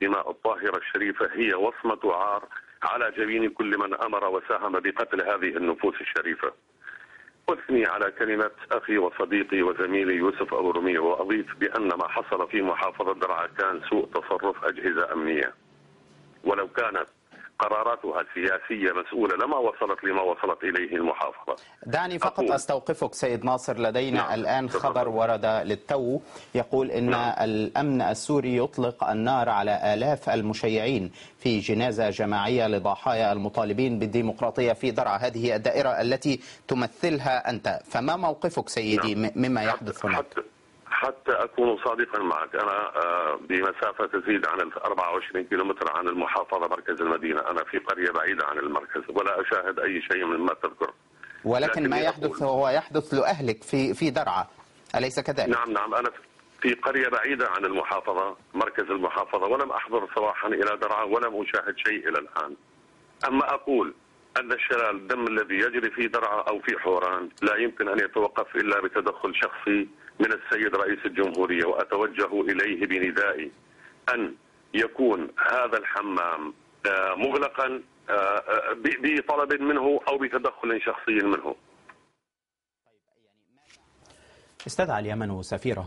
الدماء الطاهرة الشريفة هي وصمة عار على جبين كل من أمر وساهم بقتل هذه النفوس الشريفة. أثني على كلمة أخي وصديقي وزميلي يوسف أبو رمية، وأضيف بأن ما حصل في محافظة درعا كان سوء تصرف أجهزة أمنية، ولو كانت قراراتها سياسية مسؤولة لما وصلت لما وصلت إليه المحافظة. دعني فقط أستوقفك سيد ناصر، لدينا الآن خبر ورد للتو يقول إن الأمن السوري يطلق النار على آلاف المشيعين في جنازة جماعية لضحايا المطالبين بالديمقراطية في درعا، هذه الدائرة التي تمثلها أنت، فما موقفك سيدي مما يحدث هناك؟ حتى أكون صادقا معك، أنا بمسافة تزيد عن 24 كيلومتر عن المحافظة مركز المدينة، أنا في قرية بعيدة عن المركز ولا أشاهد أي شيء مما تذكر. ولكن ما يحدث هو يحدث لأهلك في درعا، أليس كذلك؟ نعم، أنا في قرية بعيدة عن المحافظة مركز المحافظة، ولم أحضر صباحا إلى درعا ولم أشاهد شيء إلى الآن. أما أقول أن الشلال الدم الذي يجري في درعا أو في حوران لا يمكن أن يتوقف إلا بتدخل شخصي من السيد رئيس الجمهورية، وأتوجه إليه بندائي أن يكون هذا الحمام مغلقا بطلب منه أو بتدخل شخصي منه. استدعى اليمن سفيره